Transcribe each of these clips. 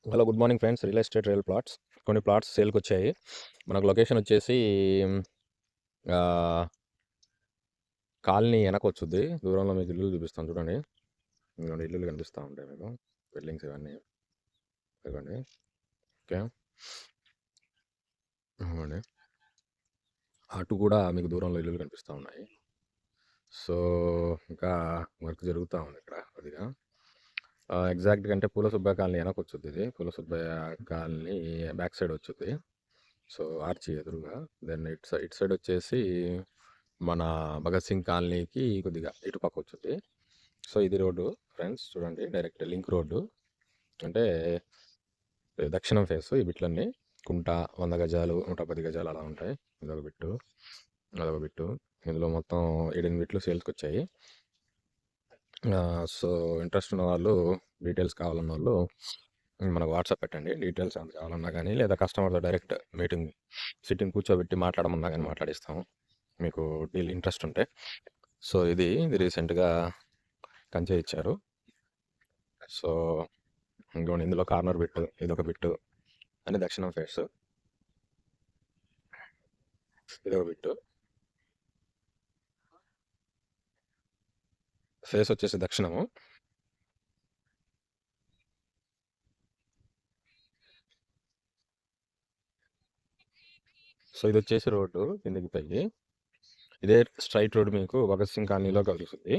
Hello good morning friends. Real estate real plots కొన్ని plots సేల్కి వచ్చాయి. మనకు లొకేషన్ వచ్చేసి కాలనీ వెనక వచ్చుద్ది. దూరంలో మీకు ఇల్లు చూపిస్తాను చూడండి. ఇదిగోండి ఇల్లులు కనిపిస్తూ ఉంటాయి మీకు, బిల్డింగ్స్ ఇవన్నీ ఇవ్వండి. ఓకే, ఇవ్వండి. అటు కూడా మీకు దూరంలో ఇల్లులు కనిపిస్తూ ఉన్నాయి. సో ఇంకా వర్క్ జరుగుతూ ఉంది ఇక్కడ కొద్దిగా. ఎగ్జాక్ట్గా అంటే పూల సుబ్బయ్య కాలనీ వెనక వచ్చుద్ది. ఇది Poola Subbaiah colony back side వచ్చుద్ది. సో ఆర్చి ఎదురుగా. దెన్ ఇటు సైడ్ వచ్చేసి మన భగత్ సింగ్ కాలనీకి కొద్దిగా ఇటు పక్క వచ్చింది. సో ఇది రోడ్డు ఫ్రెండ్స్, చూడండి డైరెక్ట్ లింక్ రోడ్డు. అంటే దక్షిణం ఫేస్ ఈ బిట్లన్నీ కుంట 100 గజాలు 110 గజాలు అలా ఉంటాయి. ఇదొక బిట్టు, అదొక బిట్టు. ఇందులో మొత్తం 7 బిట్లు సేల్స్కి వచ్చాయి. సో ఇంట్రెస్ట్ ఉన్న వాళ్ళు, డీటెయిల్స్ కావాలన్న వాళ్ళు మనకు వాట్సాప్ పెట్టండి. డీటెయిల్స్ అంత కావాలన్నా కానీ, లేదా కస్టమర్తో డైరెక్ట్ మీటింగ్ సిట్టింగ్ కూర్చోబెట్టి మాట్లాడమన్నా కానీ మాట్లాడిస్తాము మీకు డీల్ ఇంట్రెస్ట్ ఉంటే. సో ఇది రీసెంట్గా కంచె ఇచ్చారు. సో ఇంకోండి ఇందులో కార్నర్ బిట్టు, ఇదొక బిట్టు అని దక్షిణం ఫేస్, ఇదొక బిట్టు. ఫేస్ వచ్చేసి దక్షిణము. సో ఇది వచ్చేసి రోడ్డు కిందకి పైకి. ఇదే స్ట్రైట్ రోడ్ మీకు భగత్ సింగ్ కాలనీలో కలుగుతుంది.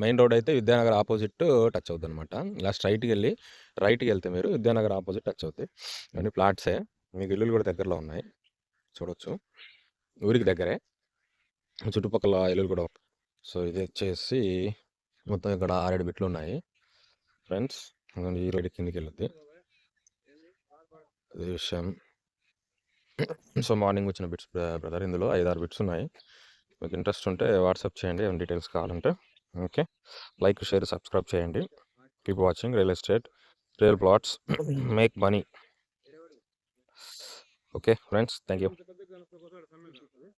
మెయిన్ రోడ్ అయితే విద్యానగర్ ఆపోజిట్ టచ్ అవుతుంది అనమాట. ఇలా స్ట్రైట్కి వెళ్ళి రైట్కి వెళ్తే మీరు విద్యానగర్ ఆపోజిట్ టచ్ అవుతాయి. ఇవన్నీ ప్లాట్సే, మీకు ఇల్లులు కూడా దగ్గరలో ఉన్నాయి, చూడొచ్చు. ఊరికి దగ్గరే, చుట్టుపక్కల ఇల్లులు కూడా. సో ఇది వచ్చేసి మొత్తం ఇక్కడ 6-7 బిట్లు ఉన్నాయి ఫ్రెండ్స్. ఈ రోడ్ కిందకి వెళ్ళొద్ది, అదే విషయం. సో మార్నింగ్ వచ్చిన బిట్స్ బ్రదర్, ఇందులో 5-6 బిట్స్ ఉన్నాయి. మీకు ఇంట్రెస్ట్ ఉంటే వాట్సాప్ చేయండి ఏమైనా డీటెయిల్స్ కావాలంటే. ఓకే, లైక్ షేర్ సబ్స్క్రైబ్ చేయండి. Keep watching real estate real plots, make money. Okay friends, thank you.